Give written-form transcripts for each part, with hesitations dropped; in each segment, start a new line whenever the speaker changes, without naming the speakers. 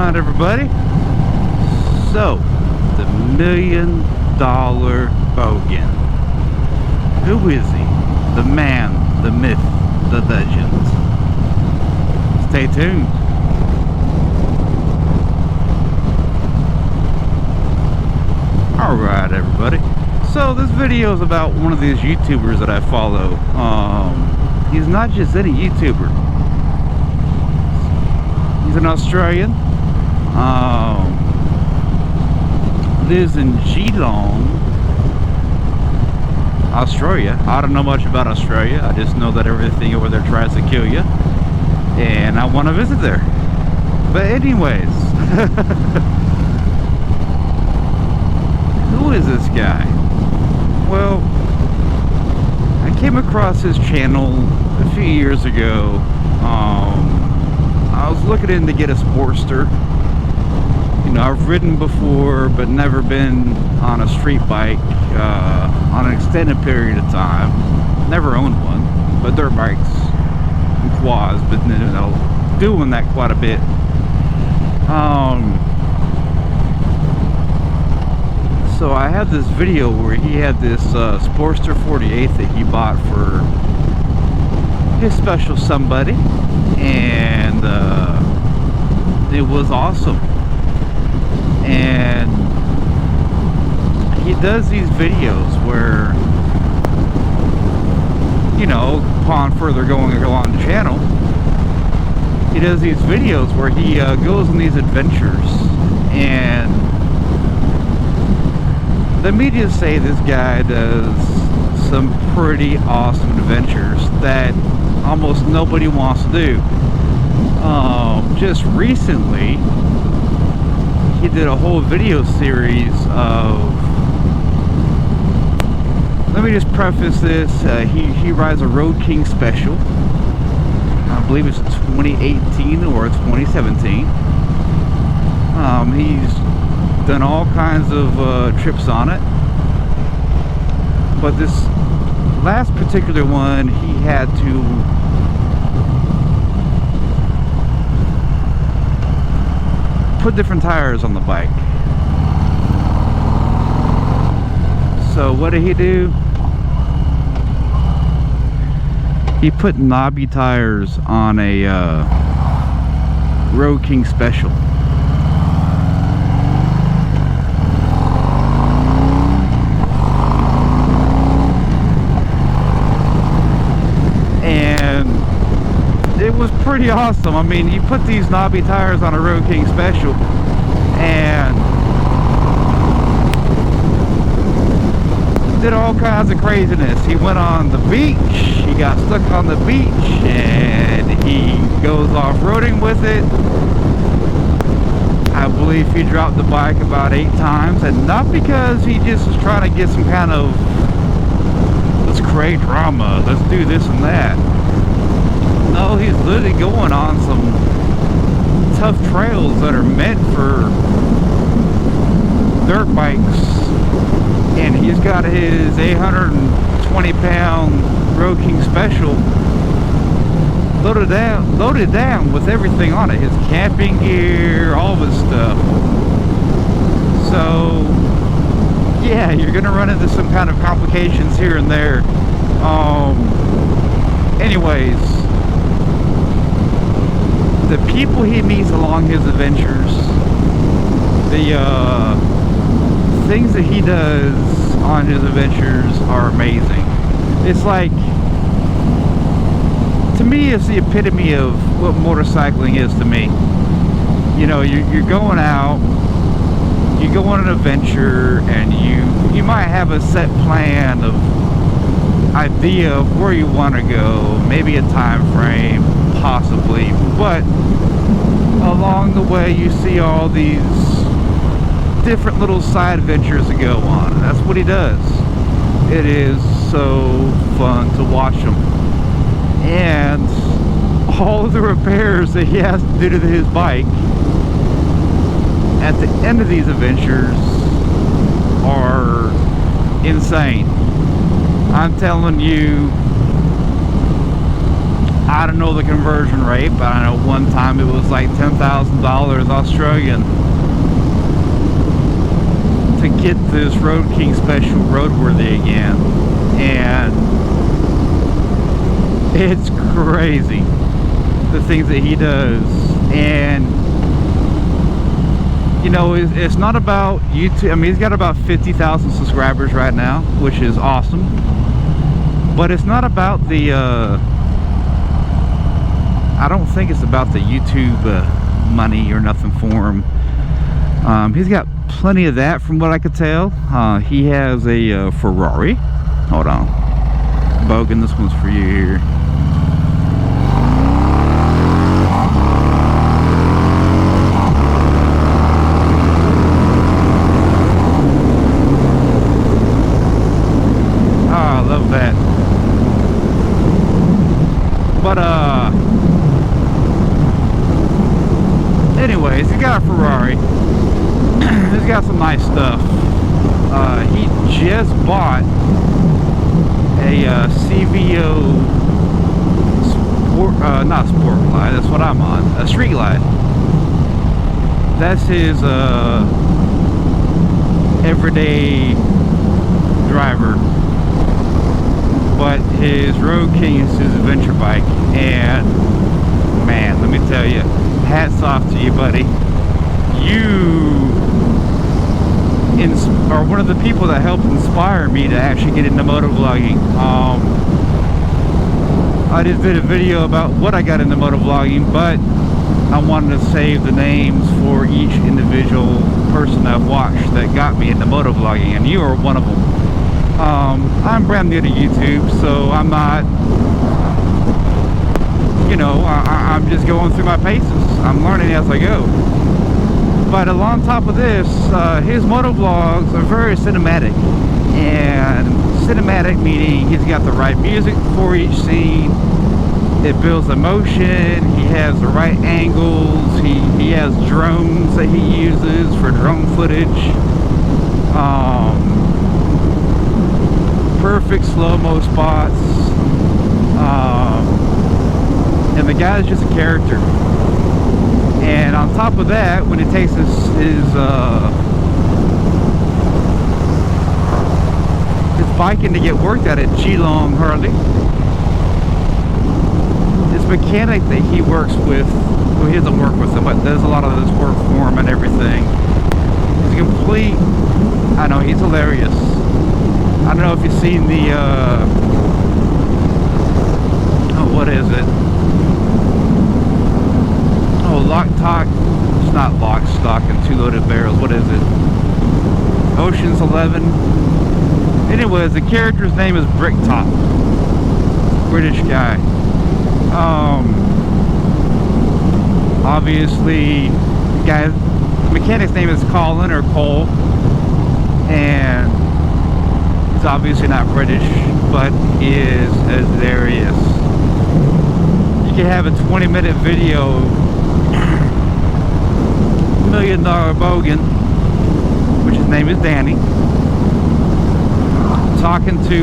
on, everybody? So, the $1 Million Bogan. Who is he? The man, the myth, the legend. Stay tuned. Alright, everybody. So, this video is about one of these YouTubers that I follow. He's not just any YouTuber. He's an Australian. Lives in Geelong, Australia. I don't know much about Australia. I just know that everything over there tries to kill you, and I want to visit there. But anyways, who is this guy? Well, I came across his channel a few years ago. I was looking to get a Sportster. You know, I've ridden before, but never been on a street bike on an extended period of time. Never owned one, but dirt bikes and quads, but you know, doing that quite a bit. So I had this video where he had this Sportster 48 that he bought for his special somebody, and it was awesome. And he does these videos where, you know, upon further going along the channel, he does these videos where he goes on these adventures. And let me just say, this guy does some pretty awesome adventures that almost nobody wants to do. Just recently, he did a whole video series of, let me just preface this, he rides a Road King special. I believe it's 2018 or 2017. He's done all kinds of trips on it, but this last particular one, he had to put different tires on the bike. So what did he do? He put knobby tires on a Road King special. It was pretty awesome. I mean, you put these knobby tires on a Road King special, and did all kinds of craziness. He went on the beach, he got stuck on the beach, and he goes off-roading with it. I believe he dropped the bike about 8 times, and not because he just was trying to get some kind of, let's create drama, let's do this and that. No, he's literally going on some tough trails that are meant for dirt bikes, and he's got his 820-pound Road King special loaded down with everything on it, his camping gear, all this stuff. So yeah, you're gonna run into some kind of complications here and there. Anyways, the people he meets along his adventures, the things that he does on his adventures are amazing. It's like, to me, it's the epitome of what motorcycling is to me. You know, you're going out, you go on an adventure, and you might have a set plan of idea of where you want to go, maybe a time frame, possibly, but along the way you see all these different little side ventures to go on, and that's what he does. It is so fun to watch him, and all of the repairs that he has to do to his bike at the end of these adventures are insane. I'm telling you, I don't know the conversion rate, but I know one time it was like $10,000 Australian to get this Road King Special roadworthy again. And it's crazy the things that he does. And you know, it's not about YouTube. I mean, he's got about 50,000 subscribers right now, which is awesome. But it's not about the I don't think it's about the YouTube money or nothing for him. He's got plenty of that from what I could tell. He has a Ferrari. Hold on, Bogan, this one's for you here. I love that. But anyways, he's got a Ferrari. He's got some nice stuff. He just bought a CVO sport, not sport glide, that's what I'm on, a street glide. That's his everyday driver. But his Road King is his adventure bike, and man, let me tell you, hats off to you, buddy. You are one of the people that helped inspire me to actually get into motovlogging. I just did a video about what I got into motovlogging, but I wanted to save the names for each individual person I've watched that got me into motovlogging, and you are one of them. I'm brand new to YouTube, so I'm not, you know, I'm just going through my paces. I'm learning as I go. But on top of this, his motovlogs are very cinematic. And cinematic meaning he's got the right music for each scene. It builds emotion. He has the right angles. He has drones that he uses for drone footage. Perfect slow-mo spots. And the guy's just a character. And on top of that, when he takes his biking to get worked at Geelong Harley, his mechanic that he works with, well, he doesn't work with him, but does a lot of this work for him and everything, is complete. I know, he's hilarious. I don't know if you've seen the oh, what is it? Oh, Lock Talk. It's not Lock, Stock, and Two Loaded Barrels. What is it? Ocean's 11. Anyways, the character's name is Bricktop. British guy. Obviously, the mechanic's name is Colin or Cole, and he's obviously not British, but he is hilarious. You can have a 20-minute video. $1 Million Bogan, which his name is Danny, talking to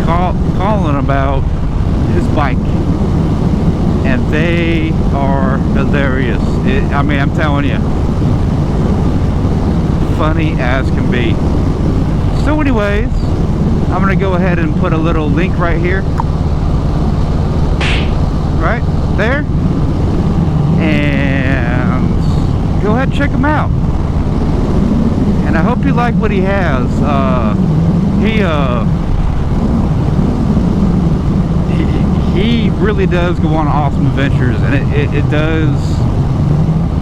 Colin about his bike, and they are hilarious. I mean, I'm telling you, funny as can be. So anyways, I'm gonna go ahead and put a little link right here, right there, and go ahead and check him out. And I hope you like what he has. He really does go on awesome adventures, and it does,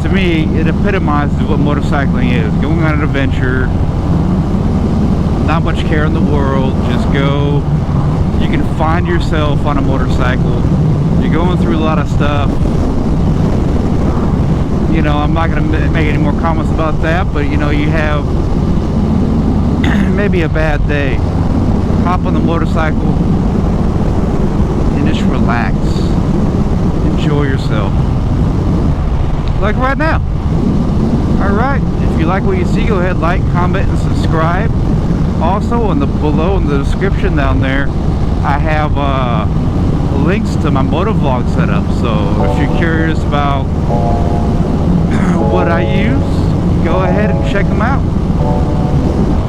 to me, it epitomizes what motorcycling is. Going on an adventure, not much care in the world, just go. You can find yourself on a motorcycle. You're going through a lot of stuff. You know, I'm not going to make any more comments about that, but you know, you have maybe a bad day. Hop on the motorcycle and just relax. Enjoy yourself. Like right now. Alright, if you like what you see, go ahead, like, comment, and subscribe. Also, below in the description down there, I have a links to my motovlog setup. So if you're curious about what I use, go ahead and check them out.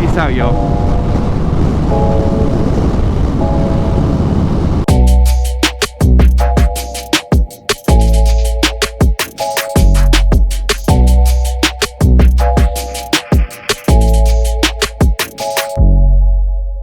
Peace out, y'all.